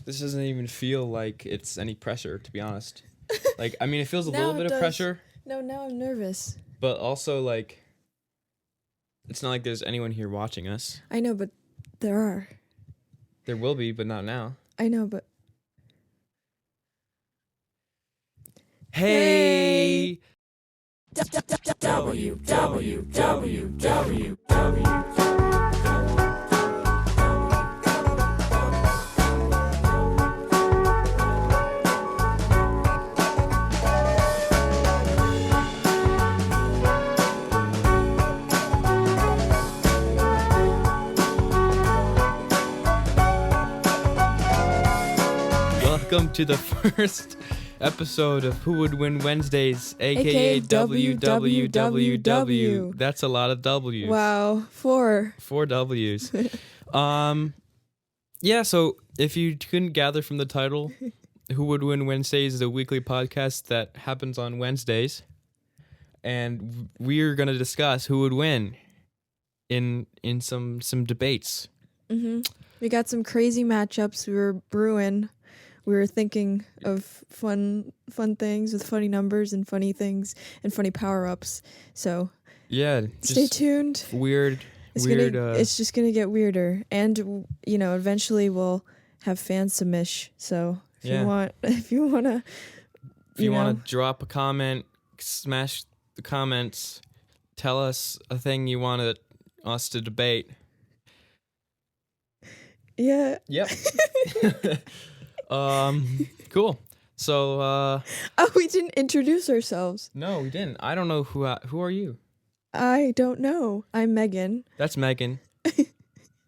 This doesn't even feel like it's any pressure, to be honest. Like, I mean, it feels a Now little it bit of does. pressure, No, now I'm nervous. but also, like, it's not like there's anyone here watching us. I know, but there are. There will be, but not now. I know, but... Hey! Welcome to the first episode of Who Would Win Wednesdays, aka WWWW. That's a lot of W's. Wow, 4. 4 W's. Yeah, so if you couldn't gather from the title, Who Would Win Wednesdays is a weekly podcast that happens on Wednesdays. And we're going to discuss who would win in some debates. Mm-hmm. We got some crazy matchups we were brewing. We were thinking of fun things with funny numbers and funny things and funny power-ups. So yeah, stay tuned. It's just gonna get weirder, and eventually we'll have fan submish. So if you wanna drop a comment, smash the comments, tell us a thing you wanted us to debate. Yeah. Yep. Cool. So, we didn't introduce ourselves. No, we didn't. I don't know who are you? I don't know. I'm Megan. That's Megan.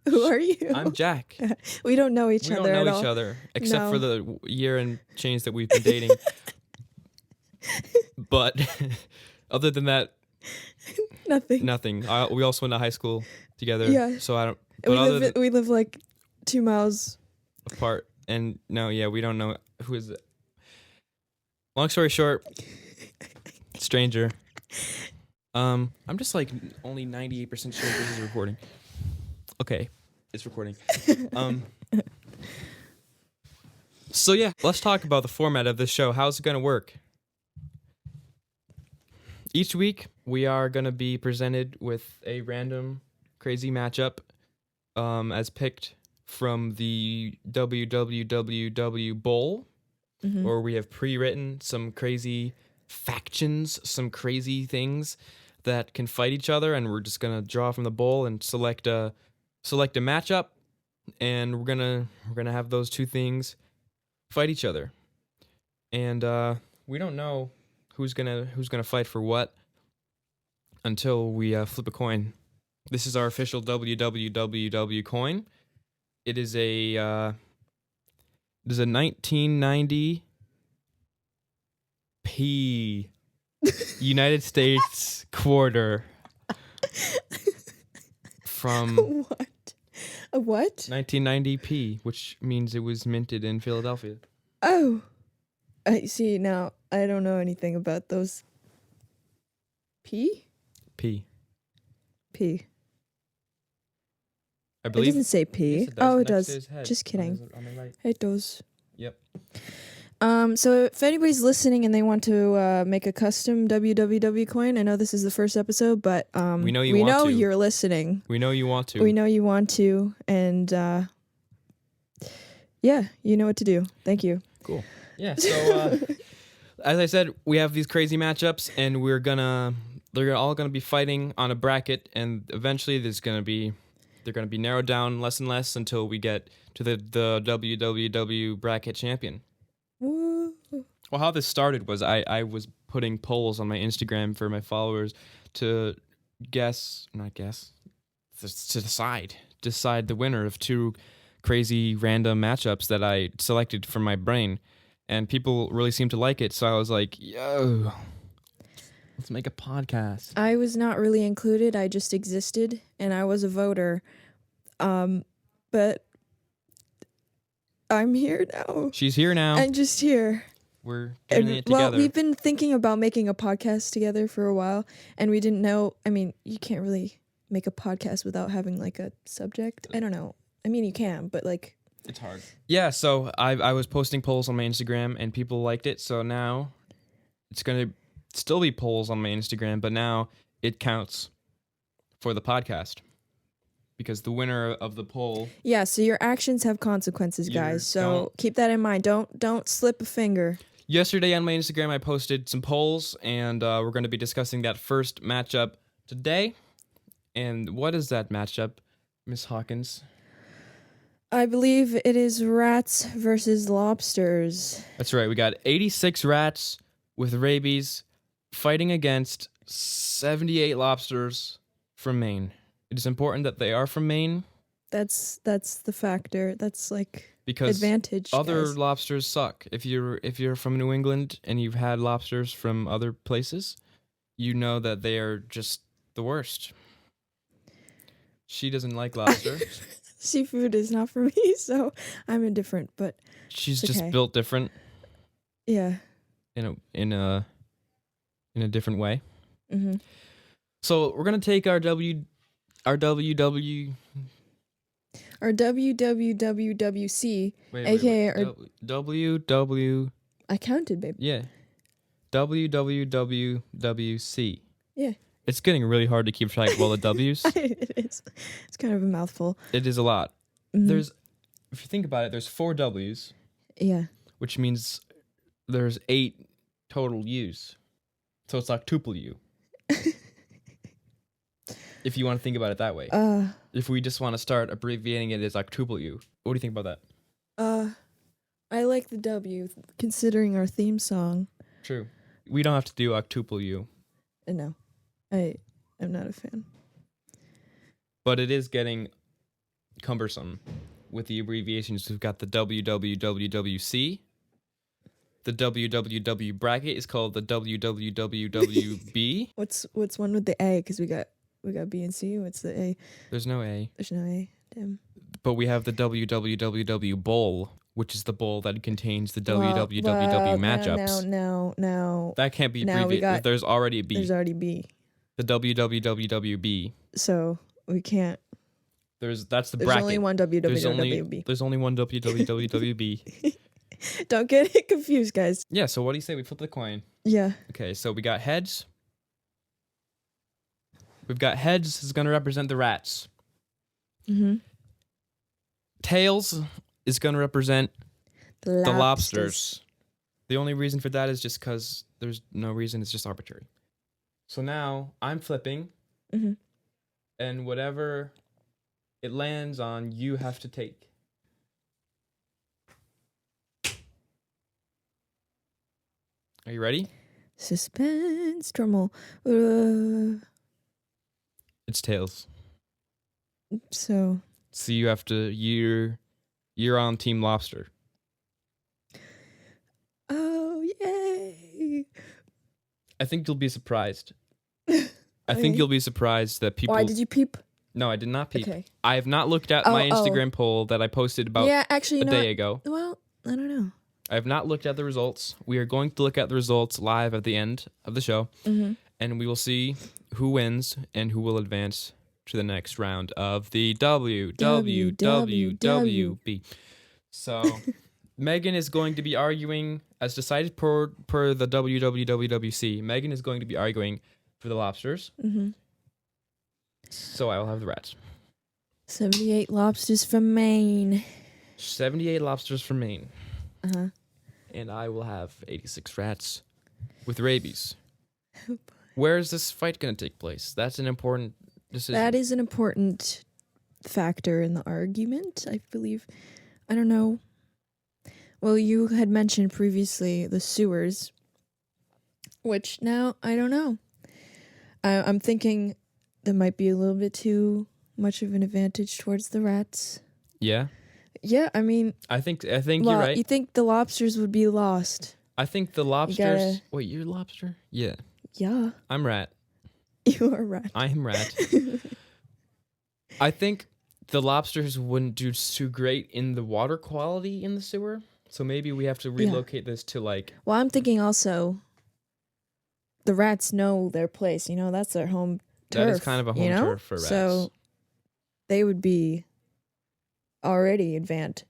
Who are you? I'm Jack. We don't know each other at all. We don't know each other, except for the year and change that we've been dating. But other than that, Nothing. We also went to high school together. Yeah. So I don't. We live like 2 miles apart. And no, yeah, we don't know who is it. Long story short, stranger. I'm just like only 98% sure this is recording. Okay, it's recording. So yeah, let's talk about the format of this show. How's it gonna work? Each week, we are gonna be presented with a random crazy matchup, as picked from the WWWW Bowl, or we have pre-written some crazy factions, some crazy things that can fight each other, and we're just gonna draw from the bowl and select a matchup, and we're gonna have those two things fight each other, and we don't know who's gonna fight for what until we flip a coin. This is our official WWWW coin. It is a 1990 P United States quarter from What? A what? 1990 P, which means it was minted in Philadelphia. Oh, I see. Now I don't know anything about those. P. I believe it doesn't say P. Yes, it does. Oh, it Next does. to his head, Just kidding. on the right. It does. Yep. So if anybody's listening and they want to make a custom WWW coin, I know this is the first episode, but we know you're listening. We know you want to. We know you want to, and yeah, you know what to do. Thank you. Cool. Yeah. So as I said, we have these crazy matchups, and they're all gonna be fighting on a bracket, and eventually they're gonna be narrowed down less and less until we get to the WWW bracket champion. Woo. Well, how this started was I was putting polls on my Instagram for my followers to decide the winner of two crazy random matchups that I selected from my brain, and people really seemed to like it. So I was like, "Yo, let's make a podcast." I was not really included. I just existed, and I was a voter. But I'm here now. She's here now. I'm just here. We're getting it together. Well, we've been thinking about making a podcast together for a while, and we didn't know. I mean, you can't really make a podcast without having like a subject. I don't know. I mean, you can, but like It's hard. Yeah, so I was posting polls on my Instagram, and people liked it, so now it's going to still be polls on my Instagram, but now it counts for the podcast. Because the winner of the poll... Yeah, so your actions have consequences, guys. So keep that in mind. Don't slip a finger. Yesterday on my Instagram, I posted some polls, and we're going to be discussing that first matchup today. And what is that matchup, Miss Hawkins? I believe it is rats versus lobsters. That's right. We got 86 rats with rabies fighting against 78 lobsters from Maine. It is important that they are from Maine. That's the factor. That's like because advantage. Other guys. lobsters suck. If you're from New England and you've had lobsters from other places, you know that they are just the worst. She doesn't like lobster. Seafood is not for me, so I'm indifferent. But she's just built different. Yeah. In a different way. Mm-hmm. So we're gonna take our WWWC, aka our WW. I counted, babe. Yeah, WWWWC. Yeah. It's getting really hard to keep track of all the W's. It is. It's kind of a mouthful. It is a lot. Mm-hmm. If you think about it, there's 4 W's. Yeah. Which means there's 8 total U's. So it's octuple U. If you want to think about it that way. If we just want to start abbreviating it as octuple U. What do you think about that? I like the W, considering our theme song. True. We don't have to do octuple U. No. I'm not a fan. But it is getting cumbersome with the abbreviations. We've got the WWWWC. The WWW bracket is called the WWWWB. What's one with the A? Because we got B and C. What's the A? There's no A. There's no A. Damn. But we have the WWWW bowl, which is the bowl that contains the WWWW matchups. No. That can't be abbreviated. There's already a B. There's already B. The WWWWB. So we can't. That's the There's bracket. Only one WWWWB. There's only one WWWWB. Don't get it confused, guys. Yeah, so what do you say we flip the coin? Yeah. Okay, so we got heads. We've got heads is going to represent the rats. Mm-hmm. Tails is going to represent the lobsters. The only reason for that is just because there's no reason. It's just arbitrary. So now I'm flipping. Mm-hmm. And whatever it lands on, you have to take. Are you ready? Suspense. Drummel. It's tails. So you have to. You're on Team Lobster. Oh yay! I think you'll be surprised. I think you'll be surprised that people. Why did you peep? No, I did not peep. Okay. I have not looked at my Instagram poll that I posted about a day ago. Well, I don't know. I have not looked at the results. We are going to look at the results live at the end of the show, and we will see who wins and who will advance to the next round of the WWWWB. So, Meghan is going to be arguing, as decided per the WWWWC. Meghan is going to be arguing for the lobsters. Mm-hmm. So I will have the rats. 78 lobsters from Maine. 78 lobsters from Maine. Uh-huh. And I will have 86 rats with rabies. Where is this fight going to take place? That's an important decision. That is an important factor in the argument, I believe. I don't know. Well, you had mentioned previously the sewers, which now I don't know. I'm thinking there might be a little bit too much of an advantage towards the rats. Yeah? Yeah, I mean... I think you're right. You think the lobsters would be lost? I think the lobsters... Wait, you're lobster? Yeah. Yeah. I'm rat. You are rat. I am rat. I think the lobsters wouldn't do too great in the water quality in the sewer. So maybe we have to relocate this to like... Well, I'm thinking also the rats know their place. You know, that's their home turf. That is kind of a home turf for rats. So they would be already advanced.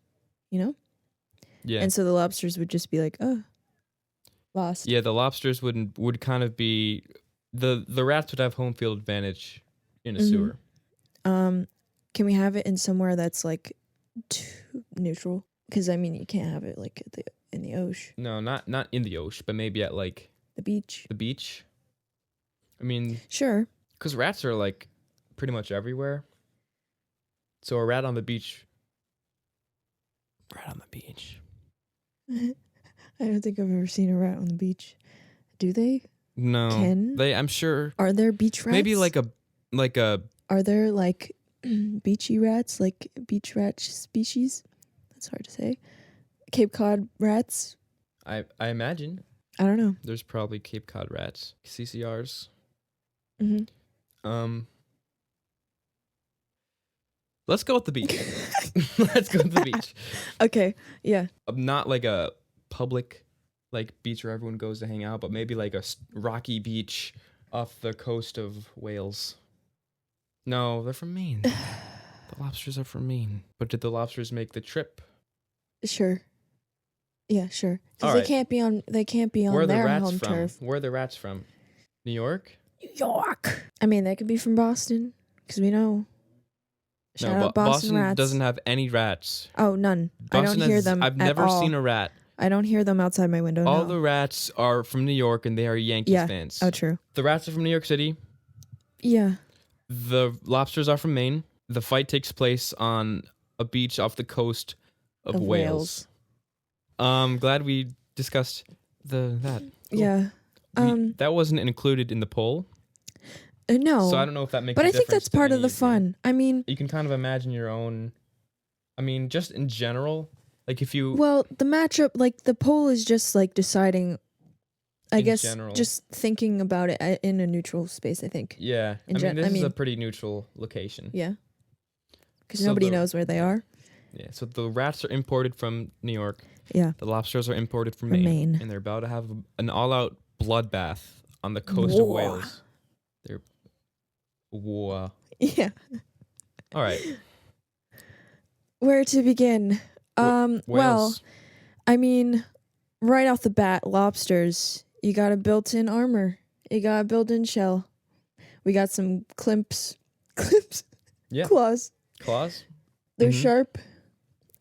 you know? Yeah. And so the lobsters would just be like, oh, lost. Yeah, the lobsters would kind of be the rats would have home field advantage in a sewer. Can we have it in somewhere that's like neutral? Because I mean, you can't have it like in the ocean. No, not in the ocean, but maybe at like The beach. the beach. I mean, Sure. because rats are like pretty much everywhere. So a rat on the beach. Rat on the beach. I don't think I've ever seen a rat on the beach. Do they? No. I'm sure. Are there beach rats? Maybe like a. Are there like beachy rats, like beach rat species? That's hard to say. Cape Cod rats? I imagine. I don't know. There's probably Cape Cod rats, CCRs. Mm-hmm. Let's go with the beach. Let's go with the beach. Okay. Yeah. Not like a public like beach where everyone goes to hang out, but maybe like a rocky beach off the coast of Wales. No, they're from Maine. The lobsters are from Maine. But did the lobsters make the trip? Sure. Yeah, sure. Because All right. they can't be on Where are the their rats home from? turf. Where are the rats from? New York? New York. I mean, they could be from Boston, because we know. Shout No, out Boston rats. doesn't have any rats. Oh, none. Boston I don't hear them. I've never seen a rat. I don't hear them outside my window. All no. the rats are from New York and they are Yankees fans. Oh, true. The rats are from New York City. Yeah. The lobsters are from Maine. The fight takes place on a beach off the coast of Wales. Glad we discussed that. Cool. Yeah. That wasn't included in the poll. No. So I don't know if that makes But a I think difference that's to part of any the you. fun. I mean, You can kind of imagine your own. I mean, just in general, like if you. well, the matchup, like the poll is just like deciding, I In guess, general. just thinking about it in a neutral space, I think. Yeah. In This is a pretty neutral location. Yeah. Because So nobody the- knows where they are. Yeah. So the rats are imported from New York. Yeah. The lobsters are imported from From Maine. Maine. And they're about to have an all-out bloodbath on the coast of Whoa. Wales. They're. Whoa. Yeah. All right. Where to begin? Well, Wales. I mean, right off the bat, lobsters, you got a built-in armor. You got a built-in shell. We got some climps. Yeah. Claws. Claws. They're Mhm. sharp.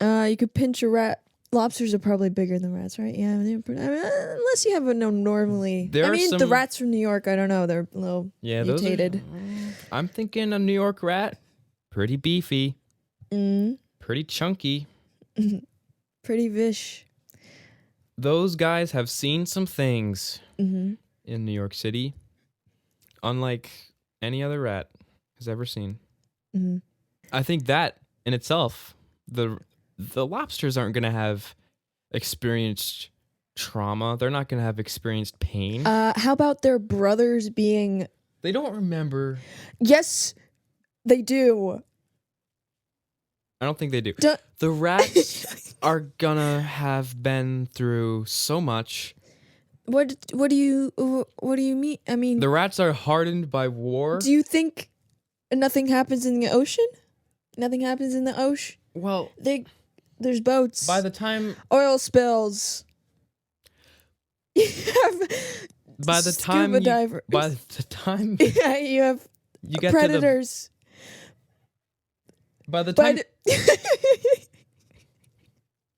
You could pinch a rat. Lobsters are probably bigger than rats, right? Yeah, unless you have a no normally. There I are mean, the some- rats from New York, I don't know. They're a little mutated. I'm thinking a New York rat. Pretty beefy. Mm, Pretty chunky. pretty vish. Those guys have seen some things Mm-hmm. in New York City, unlike any other rat has ever seen. Mm-hmm. I think that in itself, the lobsters aren't going to have experienced trauma. They're not going to have experienced pain. How about their brothers being... They don't remember. Yes, they do. I don't think they do. Duh. The rats are gonna have been through so much. What do you mean? I mean, The rats are hardened by war. do you think nothing happens in the ocean? Nothing happens in the ocean? Well, There's boats. by the time Oil spills. You have by the time scuba you, divers. by the time Yeah, you have you get predators. by the time But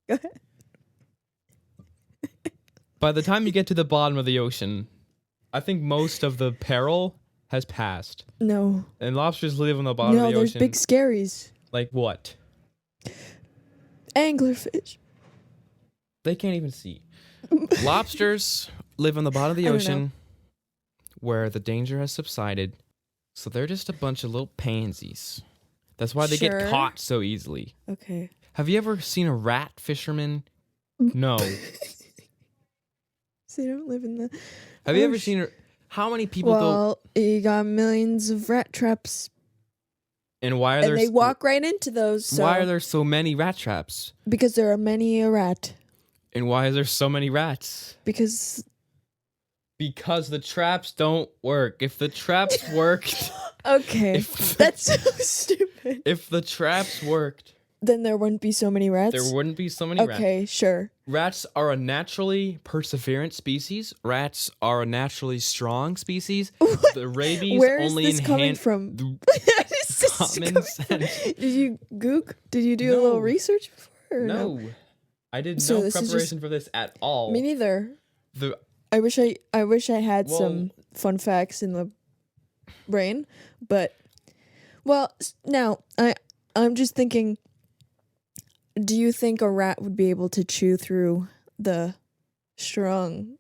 go ahead. by the time you get to the bottom of the ocean, I think most of the peril has passed. No, And lobsters live on the bottom no, of the there's ocean. big scaries. Like what? Anglerfish. They can't even see. Lobsters live on the bottom of the I don't ocean where the danger has subsided. So they're just a bunch of little pansies. That's why they Sure. get caught so easily. Okay. Have you ever seen a rat fisherman? No. So they don't live in the. Have you ever ocean. seen how many people go Well, you got millions of rat traps, and why are and there they walk right into those. So, why are there so many rat traps? because there are many a rat. And why is there so many rats? Because Because the traps don't work. If the traps worked, okay, if, that's so stupid. if the traps worked, Then there wouldn't be so many rats? There wouldn't be so many rats. Okay, sure. Rats are a naturally perseverant species. Rats are a naturally strong species. What? The rabies Where is only this coming enhance from? the Is this common coming- sense. Did you Did you do a No. little research before? Or no? No, I did So no this is just- preparation for this at all. Me neither. The I wish I had Well- some fun facts in the brain, but now I'm just thinking, do you think a rat would be able to chew through the strong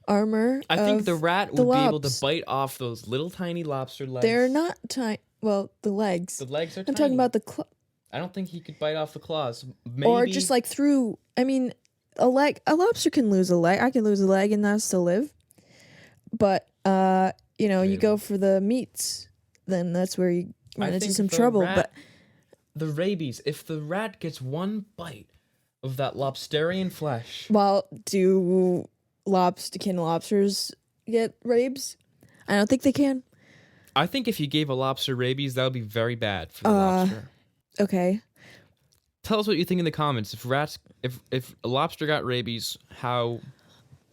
armor? I think the of rat the would be able to lobs? bite off those little tiny lobster legs. They're not tiny. Well, the legs. The legs are I'm tiny. talking about the I don't think he could bite off the claws. Maybe. or just like through. I mean, a leg. A lobster can lose a leg. I can lose a leg and not still live. But you Maybe. go for the meats, then that's where you run I into think some the trouble. rat- But the rabies. If the rat gets one bite of that lobsterian flesh, well, can lobsters get rabes? I don't think they can. I think if you gave a lobster rabies, that would be very bad for the lobster. Okay. Tell us what you think in the comments. If a lobster got rabies, how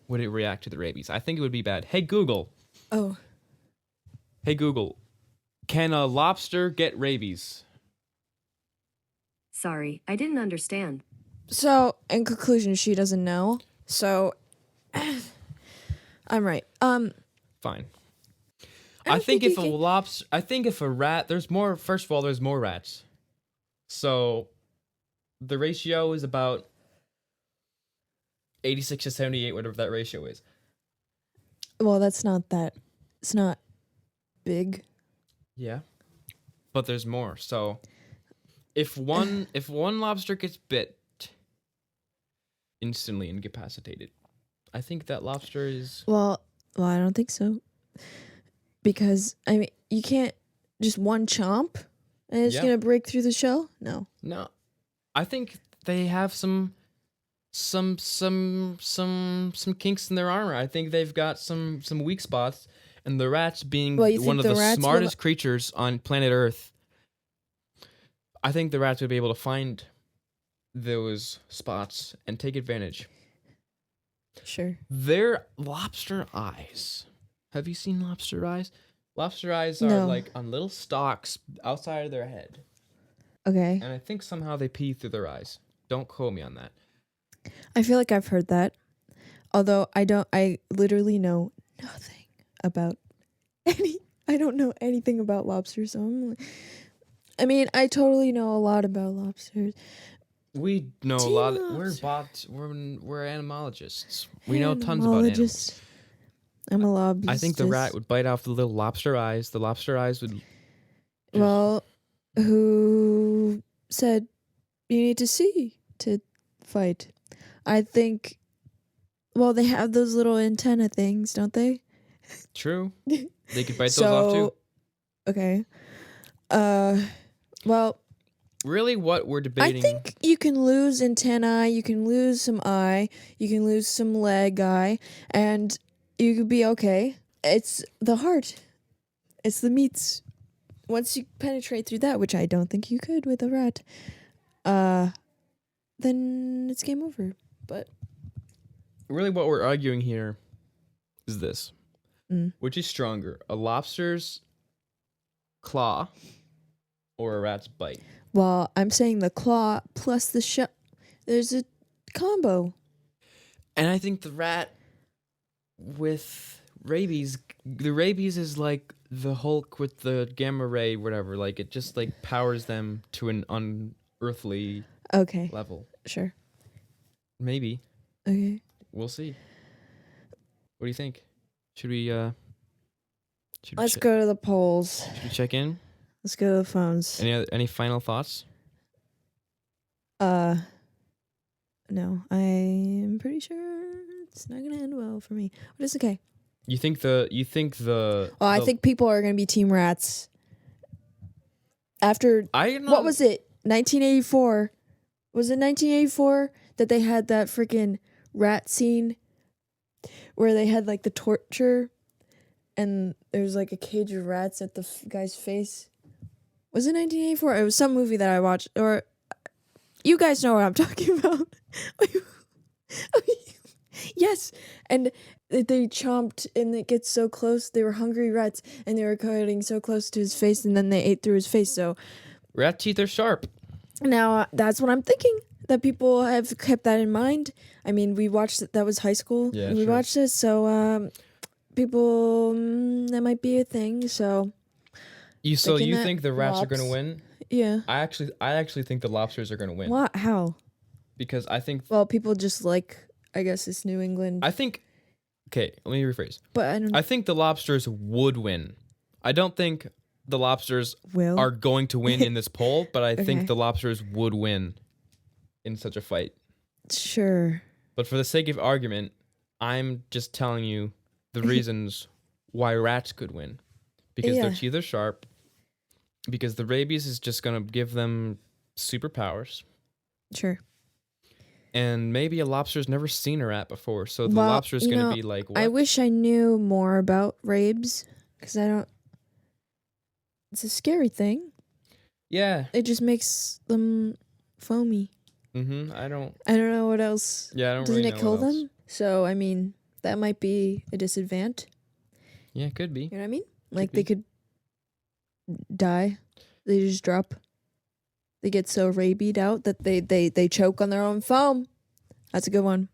would it react to the rabies? I think it would be bad. Hey Google. Oh. Hey Google. Can a lobster get rabies? Sorry, I didn't understand. So, in conclusion, she doesn't know. So, I'm right. Fine. I I don't think think if you a can- lobster, I think if a rat, there's more. First of all, there's more rats, so the ratio is about 86 to 78, whatever that ratio is. Well, it's not big. Yeah, but there's more. So if one lobster gets bit, instantly incapacitated, I think that lobster is. Well, I don't think so. Because I mean, you can't just one chomp and it's Yeah. gonna break through the shell. No. No, I think they have some kinks in their armor. I think they've got some weak spots, and the rats being Well, you one think of the the rats will smartest creatures on planet Earth. I think the rats would be able to find those spots and take advantage. Sure. Their lobster eyes. Have you seen lobster eyes? Lobster eyes are No. like on little stalks outside of their head. Okay. And I think somehow they pee through their eyes. Don't quote me on that. I feel like I've heard that. Although I literally know nothing about I don't know anything about lobsters. So I mean, I totally know a lot about lobsters. We know a Tea lot. lobster. We're animologists. We know tons about animals. Entomologist. I'm a lobbyist. I think the rat would bite off the little lobster eyes. The lobster eyes would. Well, who said you need to see to fight? I think. Well, they have those little antenna things, don't they? True. They could bite those off too. Okay. Well, Really, what we're debating? I think you can lose antennae, you can lose some eye, you can lose some leg eye, and you could be okay. It's the heart. It's the meats. Once you penetrate through that, which I don't think you could with a rat, then it's game over. But Really, what we're arguing here is this: Mm. which is stronger, a lobster's claw or a rat's bite? well, I'm saying the claw plus the shell. There's a combo. And I think the rat with rabies, the rabies is like the Hulk with the gamma ray, whatever. Like it just like powers them to an unearthly Okay, level. sure. Maybe. Okay. We'll see. What do you think? Should we Let's go to the polls. Should we check in? Let's go to the phones. Any final thoughts? No, I'm pretty sure it's not gonna end well for me, but it's okay. You think the Well, I think people are gonna be team rats. After I don't know. what was it? 1984. Was it 1984 that they had that freaking rat scene where they had like the torture and there's like a cage of rats at the guy's face? Was it 1984? It was some movie that I watched, or You guys know what I'm talking about. Yes, and they chomped, and it gets so close. They were hungry rats, and they were cutting so close to his face, and then they ate through his face. So Rat teeth are sharp. now that's what I'm thinking. That people have kept that in mind. I mean, we watched it. That was high school. Yeah, we sure. watched it, so people that might be a thing. So You think the rats are gonna win? Yeah. I actually think the lobsters are gonna win. What? How? Because I think People just like, I guess it's New England. Okay, let me rephrase. But I don't. I think the lobsters would win. I don't think the lobsters Will are going to win in this poll, but I Okay. think the lobsters would win in such a fight. Sure. But for the sake of argument, I'm just telling you the reasons why rats could win. Because their teeth are sharp. Because the rabies is just going to give them superpowers. Sure. And maybe a lobster's never seen a rat before, so the lobster's going to be like, what? I wish I knew more about rabes, because I don't. It's a scary thing. Yeah. It just makes them foamy. Mm-hmm. I don't know what else. Yeah, I don't Doesn't really it know kill what else. them? So, I mean, that might be a disadvantage. Yeah, it could be. You know what I mean? Like, be. they could die. They just drop. They get so rabied out that they choke on their own foam. That's a good one.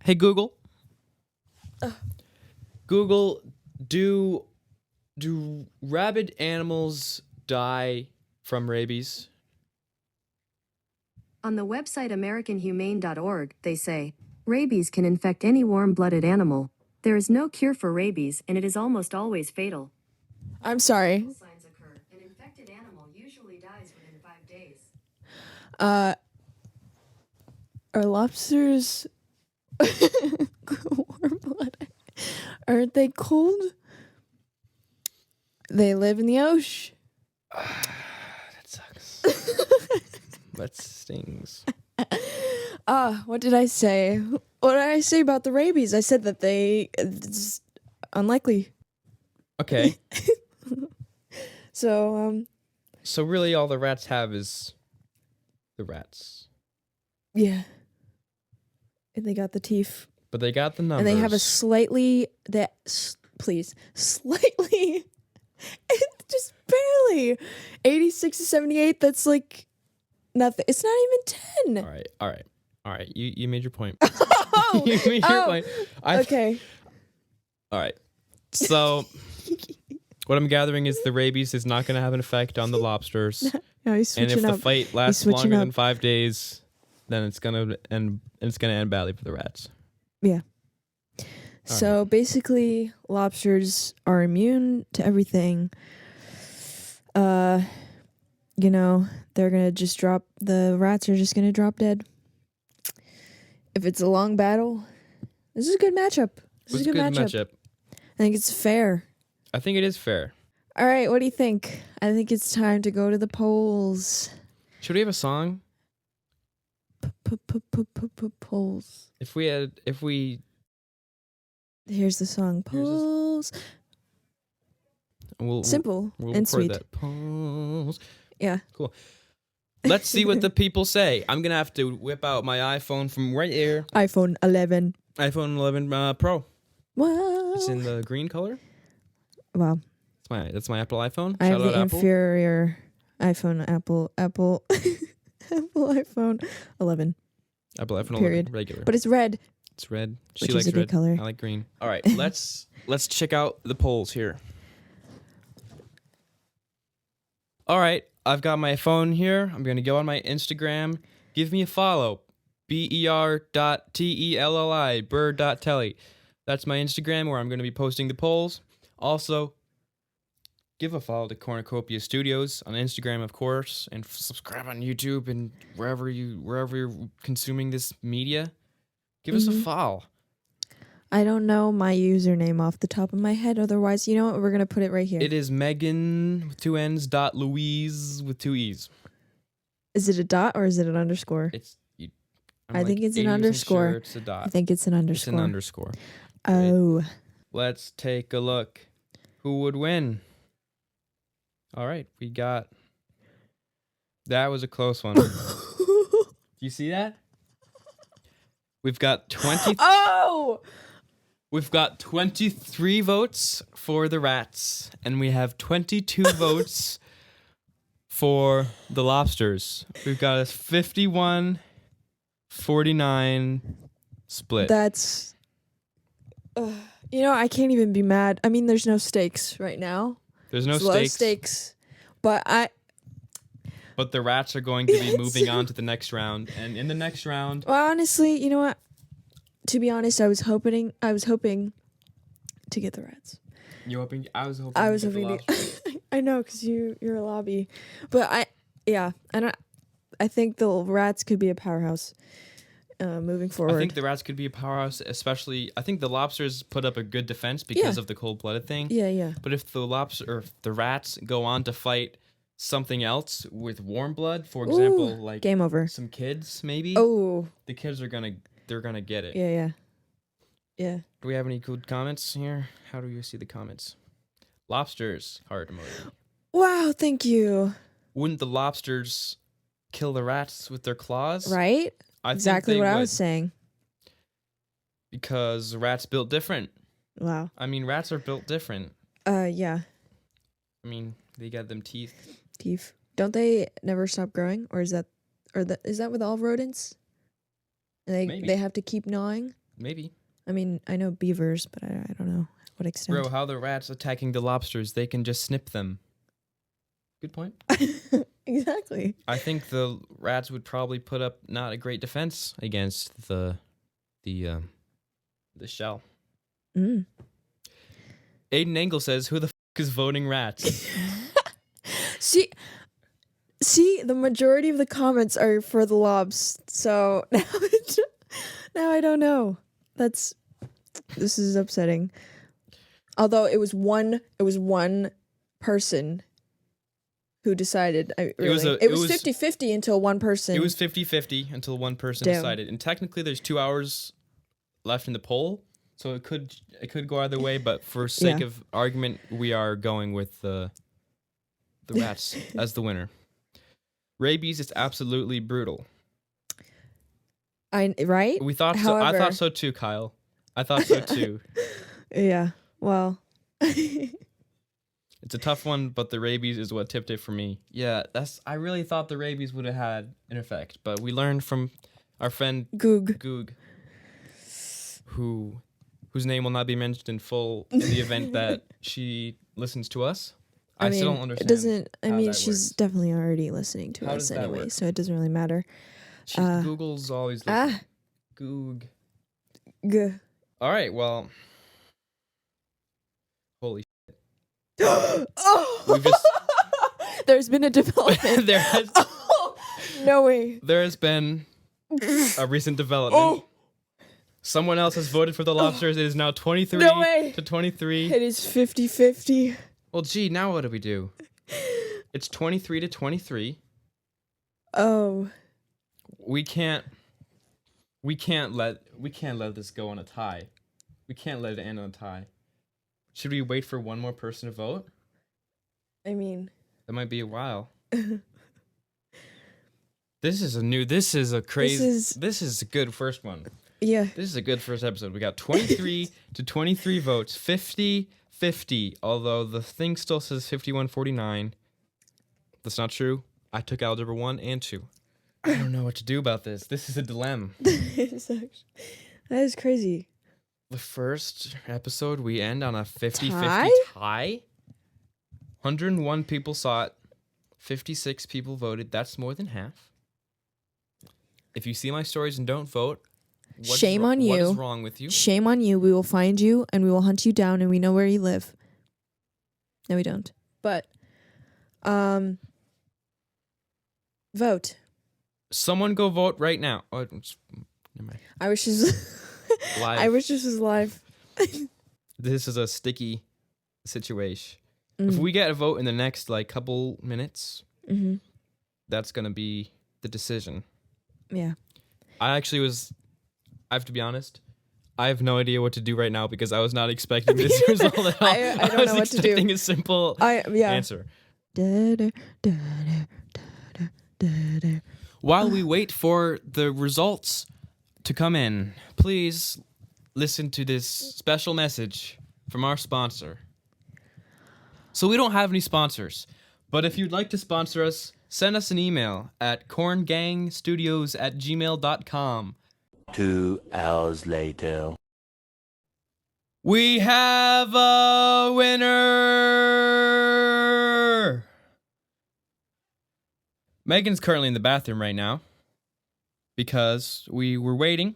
Hey, Google. Google, do rabid animals die from rabies? On the website AmericanHumane.org, they say, rabies can infect any warm-blooded animal. There is no cure for rabies, and it is almost always fatal. I'm sorry. Signs occur. An infected animal usually dies within 5 days. Are lobsters warm blooded? Aren't they cold? They live in the ocean. That sucks. That stings. What did I say? What did I say about the rabies? I said that it's unlikely. Okay. So, So really all the rats have is the rats. yeah. And they got the teeth. But they got the numbers. And they have a slightly, slightly, just barely, 86 to 78, that's like nothing. It's not even 10. All right. You made your point. Oh, You made your point. Okay. All right. So what I'm gathering is the rabies is not going to have an effect on the lobsters. No, he's And switching if up. the fight lasts switching longer up. than 5 days, then it's gonna end badly for the rats. Yeah. So basically, lobsters are immune to everything. They're gonna just drop. The rats are just gonna drop dead. If it's a long battle, this is a good matchup. This is a good matchup. I think it's fair. I think it is fair. All right, what do you think? I think it's time to go to the polls. Should we have a song? Polls. If we Here's the song. Here's this- Polls. Simple we'll and record sweet. that. Polls. Yeah. Cool. Let's see what the people say. I'm gonna have to whip out my iPhone from right here. iPhone 11. iPhone 11 Pro. Wow. It's in the green color. Wow. That's my Apple iPhone. I have Shout out the Apple. inferior iPhone, Apple iPhone 11. Apple iPhone Period. 11 regular. But it's red. It's red. She Which likes is a good red. color. I like green. All right, let's check out the polls here. All right, I've got my phone here. I'm gonna go on my Instagram. Give me a follow. BER.TELLI, bird.telly. That's my Instagram where I'm gonna be posting the polls. Also, give a follow to Cornucopia Studios on Instagram, of course, and subscribe on YouTube and wherever you're consuming this media. Give us a follow. I don't know my username off the top of my head. Otherwise, you know what? We're going to put it right here. It is Meghan with 2 N's dot Louise with 2 E's. Is it a dot or is it an underscore? I think it's an underscore. Sure it's a dot. I think it's an underscore. It's an underscore. Oh. Let's take a look. Who would win? All right, we got. That was a close one. Do you see that? We've got 20. Oh! We've got 23 votes for the rats, and we have 22 votes for the lobsters. We've got a 51-49 split. That's... I can't even be mad. I mean, there's no stakes right now. There's no It's low stakes. But But the rats are going to be moving on to the next round, and in the next round... Well, honestly, you know what? To be honest, I was hoping to get the rats. You're hoping? I was hoping. I was to get the hoping. lobsters. I know, because you're a lobby, but I think the rats could be a powerhouse moving forward. I think the rats could be a powerhouse, especially. I think the lobsters put up a good defense because of the cold-blooded thing. Yeah. But if the rats go on to fight something else with warm blood, for example, like game over. some kids, maybe. Oh, The kids are gonna get it. yeah. Do we have any good comments here? How do you see the comments? Lobsters, heart emoji. Wow, thank you. Wouldn't the lobsters kill the rats with their claws? Right? I Exactly think what they I would, was saying. because rats built different. Wow. I mean, rats are built different. Yeah. I mean, they got them teeth. Teeth. Don't they never stop growing, or is that with all rodents? And Maybe. they have to keep gnawing. Maybe. I mean, I know beavers, but I don't know what extent. Bro, how the rats attacking the lobsters? They can just snip them. Good point. Exactly. I think the rats would probably put up not a great defense against the shell. Mm. Aiden Engel says, "Who the is voting rats?" See, the majority of the comments are for the lobs. So now I don't know. This is upsetting. Although it was one person who decided. It was 50-50 until one person. It was 50-50 until one person decided. And technically there's 2 hours left in the poll, so it could go either way, but for sake of argument, we are going with the rats as the winner. Rabies is absolutely brutal. Right? We thought so. However, I thought so too, Kyle. I thought so too. Yeah. Well, it's a tough one, but the rabies is what tipped it for me. Yeah, I really thought the rabies would have had an effect, but we learned from our friend Goog, whose name will not be mentioned in full in the event that she listens to us. I mean, still don't understand. It doesn't. I mean, she's works. definitely already listening to us anyway, so it doesn't really matter. Google's always listening. Goog. G. All right, well. Holy shit. Oh! We've just... There's been a development. No way. There has been a recent development. Oh! Someone else has voted for the lobsters. It is now 23 to 23. It is 50-50. Well, gee, now what do we do? It's 23 to 23. Oh. We can't let this go on a tie. We can't let it end on a tie. Should we wait for one more person to vote? I mean, that might be a while. This is a good first one. Yeah. This is a good first episode. We got 23 to 23 votes, 50-50, although the thing still says 51-49. That's not true. I took Algebra 1 and 2. I don't know what to do about this. This is a dilemma. That is crazy. The first episode, we end on a 50-50 tie. 101 people saw it. 56 people voted. That's more than half. If you see my stories and don't vote, shame on you. What is wrong with you? Shame on you. We will find you and we will hunt you down and we know where you live. No, we don't. But, vote. Someone go vote right now. Oh, never mind. I wish this was live. I wish this was live. This is a sticky situation. If we get a vote in the next couple minutes, that's gonna be the decision. Yeah. I have to be honest. I have no idea what to do right now because I was not expecting this result at all. I don't know what to do. I was expecting a simple answer. while we wait for the results to come in, please listen to this special message from our sponsor. So we don't have any sponsors, but if you'd like to sponsor us, send us an email at corngangstudios@gmail.com. 2 hours later. We have a winner! Megan's currently in the bathroom right now because we were waiting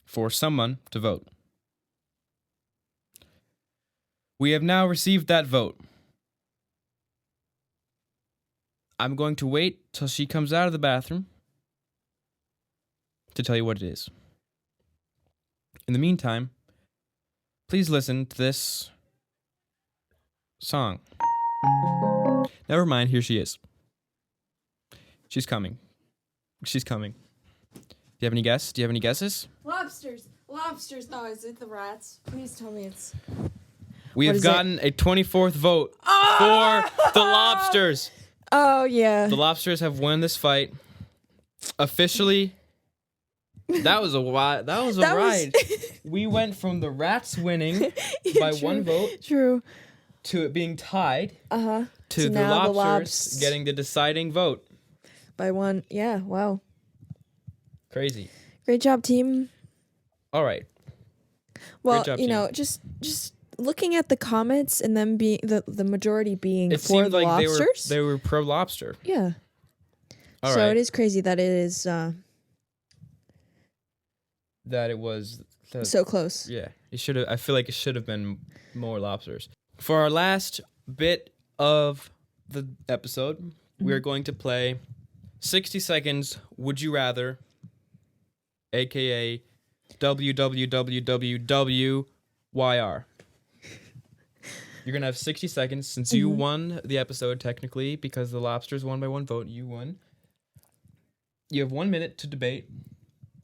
for someone to vote. We have now received that vote. I'm going to wait till she comes out of the bathroom to tell you what it is. In the meantime, please listen to this song. Never mind, here she is. She's coming. She's coming. Do you have any guesses? Do you have any guesses? Lobsters. Lobsters. Oh, is it the rats? Please tell me it's... We What have is gotten a 24th vote for the Lobsters. Oh, yeah. The Lobsters have won this fight. Officially, that was a ride. We went from the rats winning by True, one vote True. to it being tied Uh-huh. to So the now the Lobsters getting the deciding vote. By one. Yeah, wow. Crazy. Great job, team. All right. Well, job, you team. know, just looking at the comments and them being the majority being It for seemed the like lobsters. they were pro lobster. Yeah. All so right. it is crazy that it is That it was so close. Yeah, it should have. I feel like it should have been more lobsters. For our last bit of the episode, we are going to play 60 seconds. Would you rather? AKA WWWWYR. You're gonna have 60 seconds since you won the episode technically because the Lobsters won by one vote. You won. You have 1 minute to debate.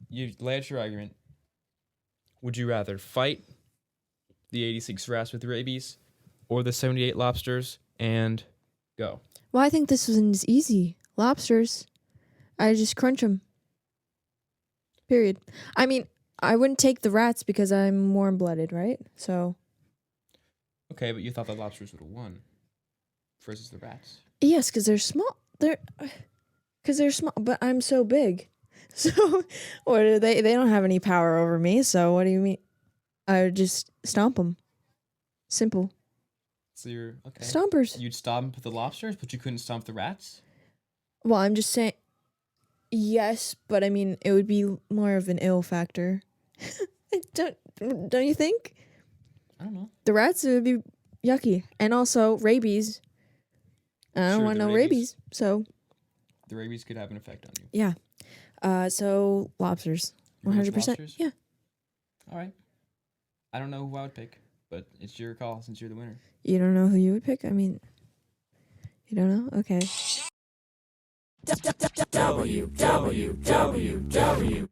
You lay out your argument. Would you rather fight the 86 rats with rabies or the 78 lobsters and go? Well, I think this one's easy. Lobsters. I just crunch them. Period. I mean, I wouldn't take the rats because I'm warm-blooded, right? So... Okay, but you thought the lobsters would have won versus the rats. Yes, because they're small. Because they're small, but I'm so big. So, what do they? They don't have any power over me. So, what do you mean? I would just stomp them. Simple. So you're okay. Stompers. You'd stomp the lobsters, but you couldn't stomp the rats? Well, I'm just saying. Yes, but I mean, it would be more of an ill factor. Don't you think? I don't know. The rats, it would be yucky, and also rabies. I don't Sure, want the no rabies. rabies. So The rabies could have an effect on you. yeah. So lobsters. You're going with 100%. lobsters? Yeah. All right. I don't know who I would pick, but it's your call since you're the winner. You don't know who you would pick? I mean, you don't know? Okay. WWWW.